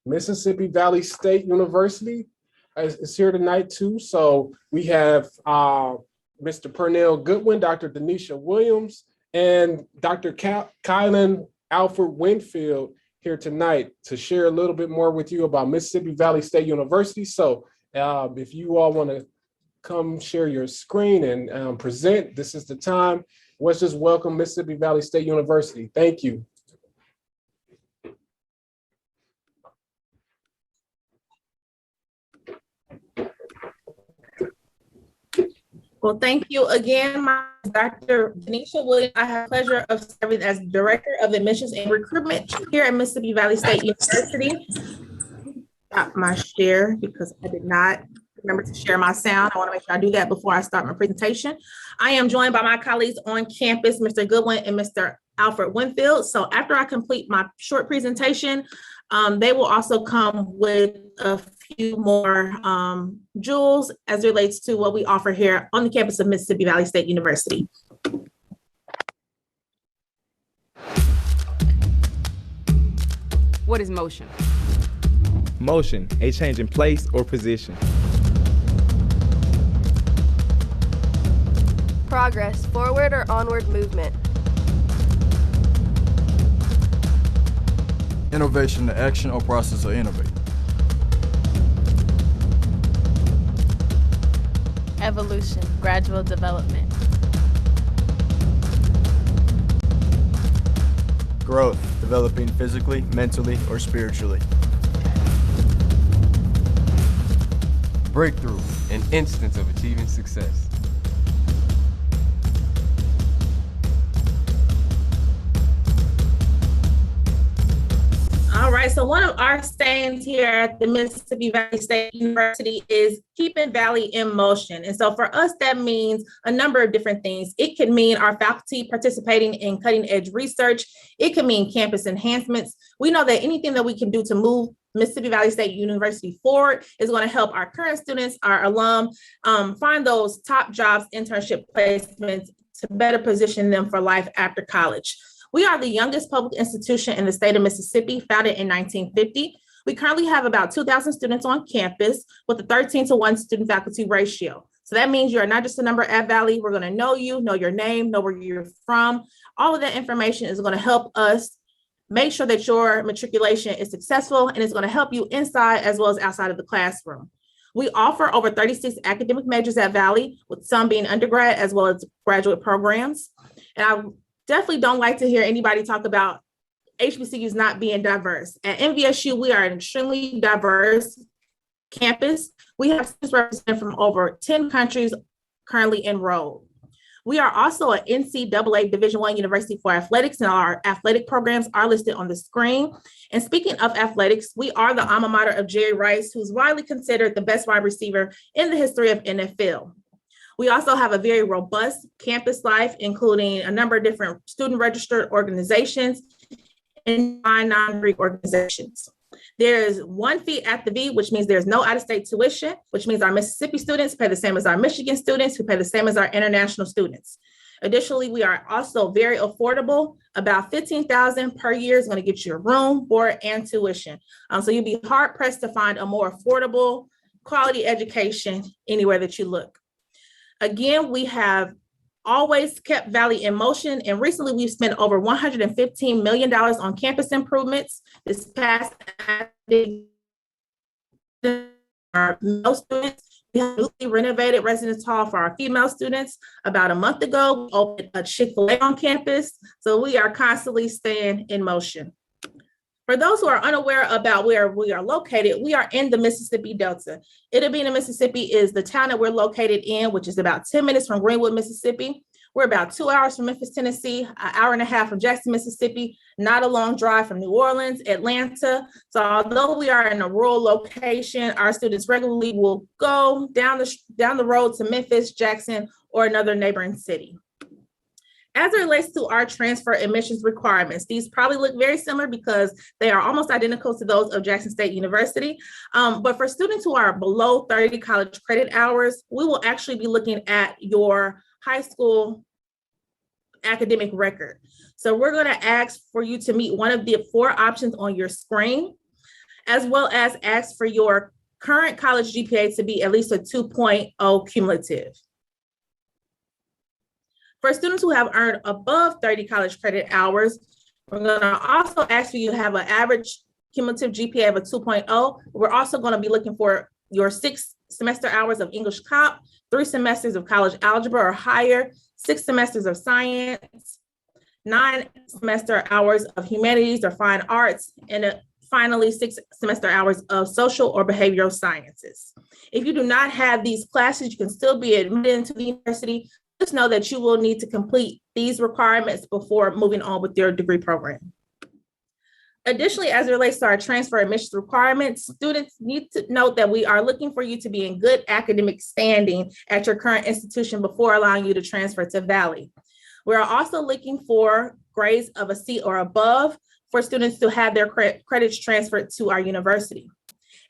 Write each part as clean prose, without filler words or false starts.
Mississippi Valley State University is here tonight too. So we have Mr. Pernell Goodwin, Dr. Denisha Williams, and Dr. Kylan Alfred Winfield here tonight to share a little bit more with you about Mississippi Valley State University. So if you all want to come share your screen and present, this is the time. Let's just welcome Mississippi Valley State University. Thank you. Well, thank you again, my Dr. Denisha Williams. I have the pleasure of serving as Director of Admissions and Recruitment here at Mississippi Valley State University. Stop my share because I did not remember to share my sound. I want to make sure I do that before I start my presentation. I am joined by my colleagues on campus, Mr. Goodwin and Mr. Alfred Winfield. So after I complete my short presentation, they will also come with a few more jewels as it relates to what we offer here on the campus of Mississippi Valley State University. What is motion? Motion, a change in place or position. Progress, forward or onward movement. Innovation, the action or process of innovating. Evolution, gradual development. Growth, developing physically, mentally, or spiritually. Breakthrough, an instance of achieving success. All right, so one of our sayings here at the Mississippi Valley State University is keeping Valley in motion. And so for us, that means a number of different things. It could mean our faculty participating in cutting edge research. It could mean campus enhancements. We know that anything that we can do to move Mississippi Valley State University forward is going to help our current students, our alum, find those top jobs, internship placements to better position them for life after college. We are the youngest public institution in the state of Mississippi, founded in 1950. We currently have about 2,000 students on campus with a 13-to-1 student faculty ratio. So that means you are not just a number at Valley. We're going to know you, know your name, know where you're from. All of that information is going to help us make sure that your matriculation is successful, and it's going to help you inside as well as outside of the classroom. We offer over 36 academic majors at Valley, with some being undergrad as well as graduate programs. And I definitely don't like to hear anybody talk about HBCUs not being diverse. At MVSU, we are an extremely diverse campus. We have students represented from over 10 countries currently enrolled. We are also an NCAA Division I university for athletics, and our athletic programs are listed on the screen. And speaking of athletics, we are the alma mater of Jerry Rice, who's widely considered the best wide receiver in the history of NFL. We also have a very robust campus life, including a number of different student-registered organizations and non-Greek organizations. There is one fee at the V, which means there's no out-of-state tuition, which means our Mississippi students pay the same as our Michigan students, who pay the same as our international students. Additionally, we are also very affordable. About $15,000 per year is going to get you a room, board, and tuition. So you'll be hard-pressed to find a more affordable, quality education anywhere that you look. Again, we have always kept Valley in motion, and recently we've spent over $115 million on campus improvements. This past our male students, we have newly renovated residence hall for our female students. About a month ago, we opened a Chick-fil-A on campus, so we are constantly staying in motion. For those who are unaware about where we are located, we are in the Mississippi Delta. Itta, Mississippi is the town that we're located in, which is about 10 minutes from Greenwood, Mississippi. We're about 2 hours from Memphis, Tennessee, an hour and a half from Jackson, Mississippi, not a long drive from New Orleans, Atlanta. So although we are in a rural location, our students regularly will go down the road to Memphis, Jackson, or another neighboring city. As it relates to our transfer admissions requirements, these probably look very similar because they are almost identical to those of Jackson State University. But for students who are below 30 college credit hours, we will actually be looking at your high school academic record. So we're going to ask for you to meet one of the 4 options on your screen. as well as ask for your current college GPA to be at least a 2.0 cumulative. For students who have earned above 30 college credit hours, we're going to also ask for you to have an average cumulative GPA of a 2.0. We're also going to be looking for your 6 semester hours of English Comp, 3 semesters of college algebra or higher, 6 semesters of science, 9 semester hours of humanities or fine arts, and finally 6 semester hours of social or behavioral sciences. If you do not have these classes, you can still be admitted into the university. Just know that you will need to complete these requirements before moving on with your degree program. Additionally, as it relates to our transfer admissions requirements, students need to note that we are looking for you to be in good academic standing at your current institution before allowing you to transfer to Valley. We are also looking for grades of a C or above for students to have their credits transferred to our university.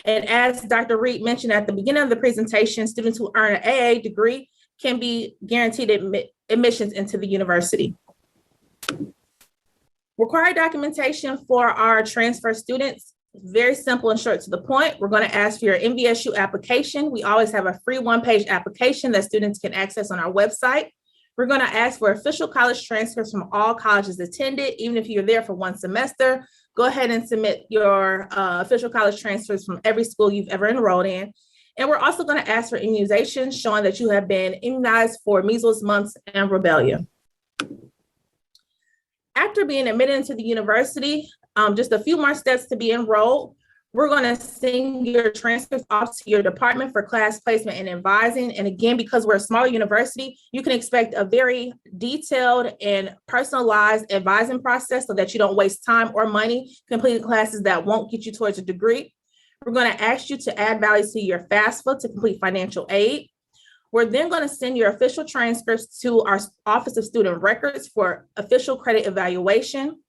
And as Dr. Reed mentioned at the beginning of the presentation, students who earn an AA degree can be guaranteed admissions into the university. Required documentation for our transfer students, very simple and short to the point. We're going to ask for your MVSU application. We always have a free 1-page application that students can access on our website. We're going to ask for official college transcripts from all colleges attended, even if you're there for 1 semester. Go ahead and submit your official college transcripts from every school you've ever enrolled in. And we're also going to ask for immunizations showing that you have been immunized for measles, mumps, and rubella. After being admitted into the university, just a few more steps to be enrolled. We're going to send your transcripts off to your department for class placement and advising. And again, because we're a smaller university, you can expect a very detailed and personalized advising process so that you don't waste time or money completing classes that won't get you towards a degree. We're going to ask you to add values to your FAFSA to complete financial aid. We're then going to send your official transcripts to our Office of Student Records for official credit evaluation.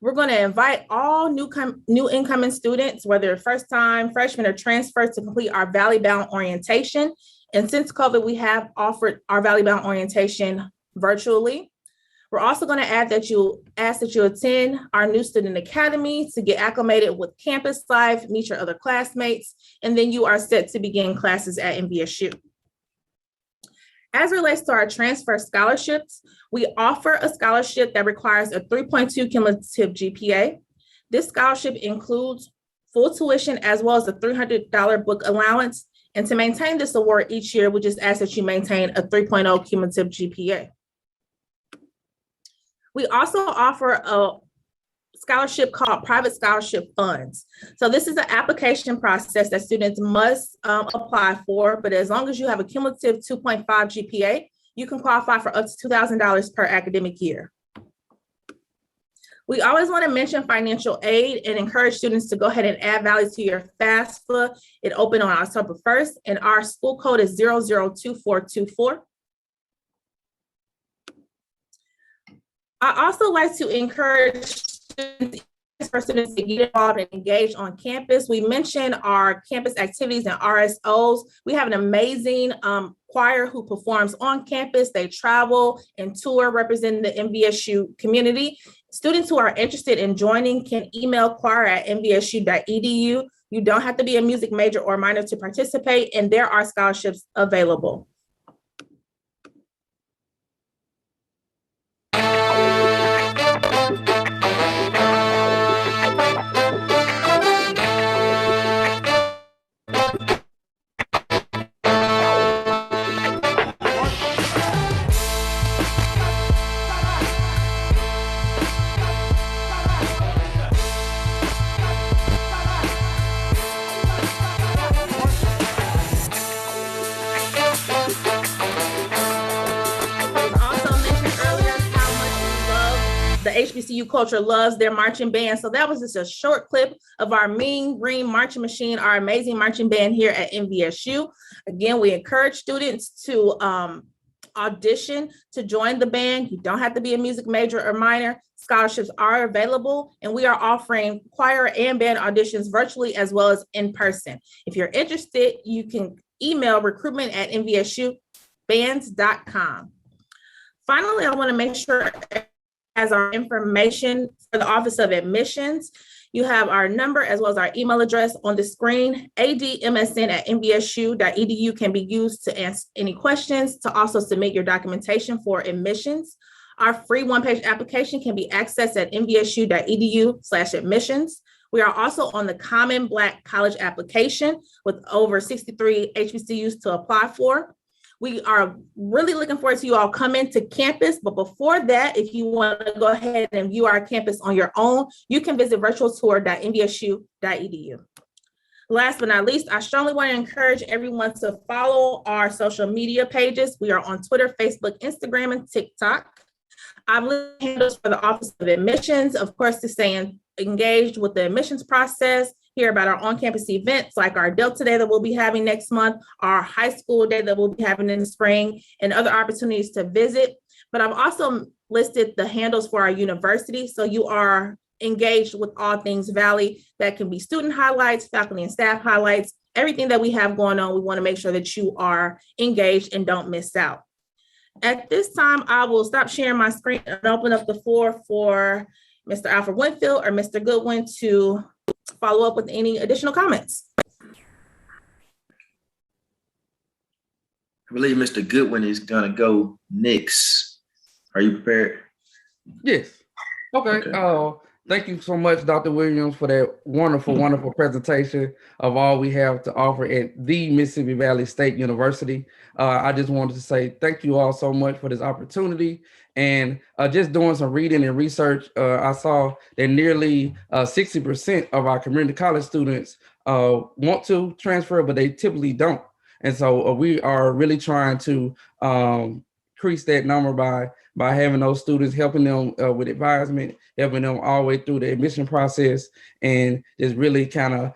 We're going to invite all new incoming students, whether first-time freshmen or transfers, to complete our Valley Bound orientation. And since COVID, we have offered our Valley Bound orientation virtually. We're also going to ask that you attend our new student academy to get acclimated with campus life, meet your other classmates, and then you are set to begin classes at MVSU. As it relates to our transfer scholarships, we offer a scholarship that requires a 3.2 cumulative GPA. This scholarship includes full tuition as well as a $300 book allowance. And to maintain this award each year, we just ask that you maintain a 3.0 cumulative GPA. We also offer a scholarship called Private Scholarship Funds. So this is an application process that students must apply for, but as long as you have a cumulative 2.5 GPA, you can qualify for up to $2,000 per academic year. We always want to mention financial aid and encourage students to go ahead and add value to your FAFSA. It opened on October 1st, and our school code is 002424. I also like to encourage students to get involved and engage on campus. We mentioned our campus activities and RSOs. We have an amazing choir who performs on campus. They travel and tour representing the MVSU community. Students who are interested in joining can email choir@mvsu.edu. You don't have to be a music major or minor to participate, and there are scholarships available. HBCU culture loves their marching band. So that was just a short clip of our Mean Green Marching Machine, our amazing marching band here at MVSU. Again, we encourage students to audition to join the band. You don't have to be a music major or minor. Scholarships are available, and we are offering choir and band auditions virtually as well as in person. If you're interested, you can email recruitment@mvsubands.com. Finally, I want to make sure as our information for the Office of Admissions. You have our number as well as our email address on the screen. admsn@nvsu.edu can be used to answer any questions, to also submit your documentation for admissions. Our free one-page application can be accessed at nvsu.edu/admissions. We are also on the Common Black College application with over 63 HBCUs to apply for. We are really looking forward to you all coming to campus. But before that, if you want to go ahead and view our campus on your own, you can visit virtualtour.nvsu.edu. Last but not least, I strongly want to encourage everyone to follow our social media pages. We are on Twitter, Facebook, Instagram, and TikTok. I've listed handles for the Office of Admissions, of course, to stay engaged with the admissions process, hear about our on-campus events like our Delta Day that we'll be having next month, our high school day that we'll be having in the spring, and other opportunities to visit. But I've also listed the handles for our university, so you are engaged with all things Valley. That can be student highlights, faculty and staff highlights, everything that we have going on. We want to make sure that you are engaged and don't miss out. At this time, I will stop sharing my screen and open up the floor for Mr. Alfred Winfield or Mr. Goodwin to follow up with any additional comments. I believe Mr. Goodwin is gonna go next. Are you prepared? Yes. Okay. Thank you so much, Dr. Williams, for that wonderful, wonderful presentation of all we have to offer at the Mississippi Valley State University. I just wanted to say thank you all so much for this opportunity. And just doing some reading and research, I saw that nearly 60% of our community college students want to transfer, but they typically don't. And so we are really trying to increase that number by having those students, helping them with advisement, helping them all the way through the admission process, and just really kind of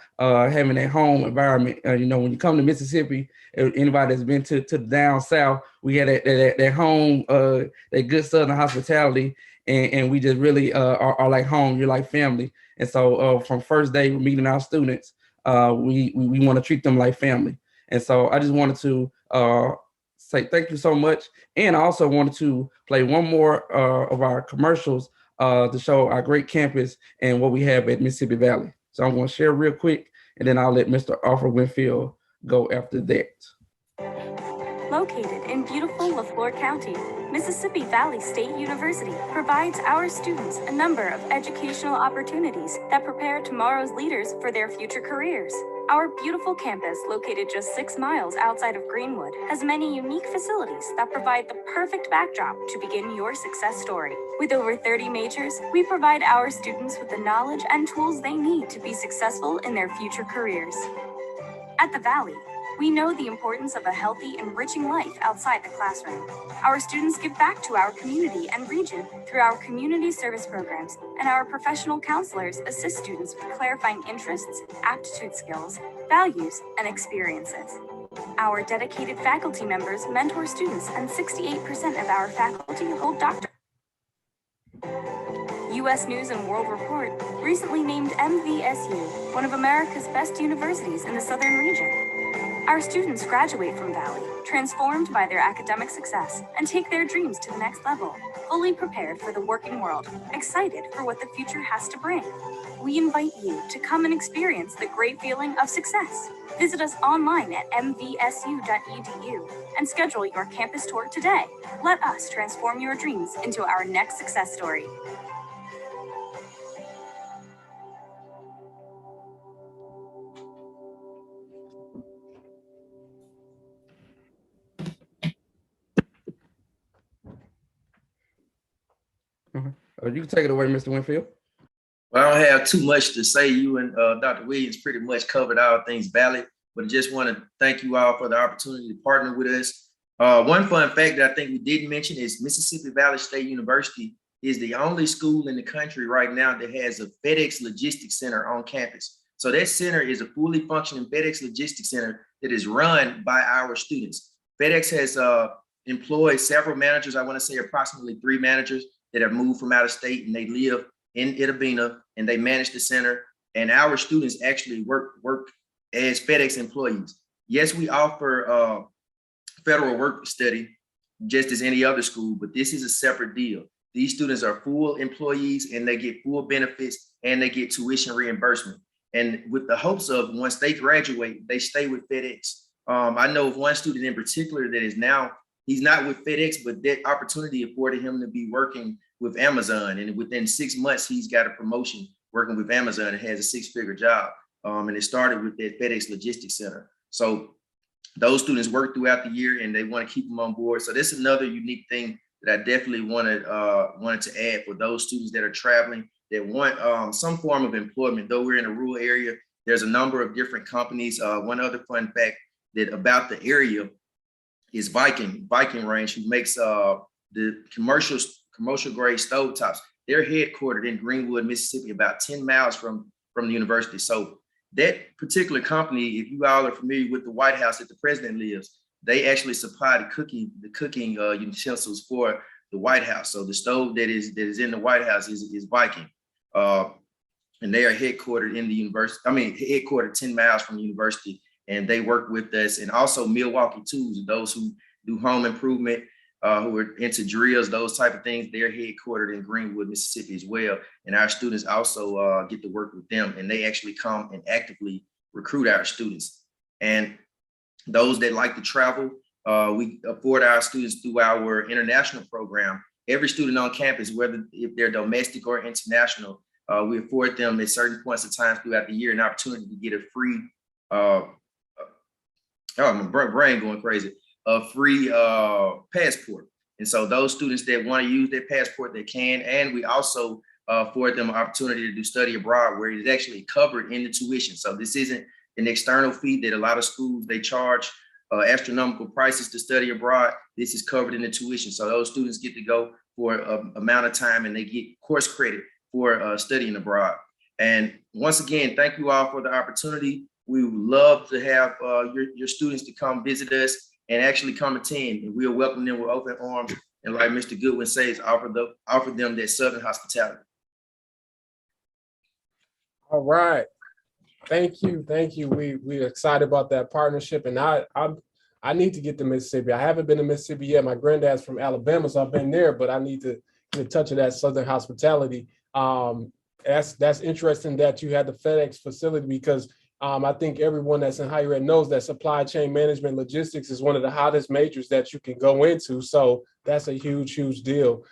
having that home environment. You know, when you come to Mississippi, anybody that's been to the down south, we had that home, that good Southern hospitality, and we just really are like home. You're like family. And so from first day meeting our students, we want to treat them like family. And so I just wanted to say thank you so much. And I also wanted to play one more of our commercials to show our great campus and what we have at Mississippi Valley. So I'm going to share real quick, and then I'll let Mr. Alfred Winfield go after that. Located in beautiful LaFleur County, Mississippi Valley State University provides our students a number of educational opportunities that prepare tomorrow's leaders for their future careers. Our beautiful campus, located just 6 miles outside of Greenwood, has many unique facilities that provide the perfect backdrop to begin your success story. With over 30 majors, we provide our students with the knowledge and tools they need to be successful in their future careers. At the Valley, we know the importance of a healthy, enriching life outside the classroom. Our students give back to our community and region through our community service programs, and our professional counselors assist students with clarifying interests, aptitude skills, values, and experiences. Our dedicated faculty members mentor students, and 68% of our faculty hold doctorate. U.S. News and World Report recently named MVSU one of America's best universities in the Southern region. Our students graduate from Valley, transformed by their academic success, and take their dreams to the next level, fully prepared for the working world, excited for what the future has to bring. We invite you to come and experience the great feeling of success. Visit us online at mvsu.edu and schedule your campus tour today. Let us transform your dreams into our next success story. You can take it away, Mr. Winfield. Well, I don't have too much to say. You and Dr. Williams pretty much covered all things Valley, but I just want to thank you all for the opportunity to partner with us. One fun fact that I think we didn't mention is Mississippi Valley State University is the only school in the country right now that has a FedEx Logistics Center on campus. So that center is a fully functioning FedEx Logistics Center that is run by our students. FedEx has employed several managers. I want to say approximately 3 managers that have moved from out of state, and they live in Itta Bena, and they manage the center. And our students actually work as FedEx employees. Yes, we offer federal work study just as any other school, but this is a separate deal. These students are full employees and they get full benefits and they get tuition reimbursement. And with the hopes of once they graduate, they stay with FedEx. I know of one student in particular that is now, he's not with FedEx, but that opportunity afforded him to be working with Amazon. And within 6 months, he's got a promotion working with Amazon and has a 6-figure job. And it started with that FedEx Logistics Center. So those students work throughout the year and they want to keep them on board. So this is another unique thing that I definitely wanted to add for those students that are traveling, that want some form of employment. Though we're in a rural area, there's a number of different companies. One other fun fact that about the area is Viking Range, who makes the commercial grade stovetops. They're headquartered in Greenwood, Mississippi, about 10 miles from the university. So that particular company, if you all are familiar with the White House that the president lives, they actually supply the cooking utensils for the White House. So the stove that is in the White House is Viking. And they are headquartered in the university, headquartered 10 miles from the university, and they work with us. And also Milwaukee Tools, those who do home improvement, who are into drills, those type of things, they're headquartered in Greenwood, Mississippi as well. And our students also get to work with them, and they actually come and actively recruit our students. And those that like to travel, we afford our students through our international program. Every student on campus, whether if they're domestic or international, we afford them at certain points of time throughout the year an opportunity to get a free, my brain going crazy, a free passport. And so those students that want to use their passport, they can. And we also afford them an opportunity to do study abroad, where it is actually covered in the tuition. So this isn't an external fee that a lot of schools, they charge astronomical prices to study abroad. This is covered in the tuition. So those students get to go for an amount of time and they get course credit for studying abroad. And once again, thank you all for the opportunity. We would love to have your students to come visit us and actually come attend, and we'll welcome them with open arms. And like Mr. Goodwin says, offer them that Southern hospitality. All right. Thank you. We're excited about that partnership. And I need to get to Mississippi. I haven't been to Mississippi yet. My granddad's from Alabama, so I've been there, but I need to get a touch of that Southern hospitality. That's interesting that you had the FedEx facility, because I think everyone that's in higher ed knows that supply chain management logistics is one of the hottest majors that you can go into. So that's a huge deal.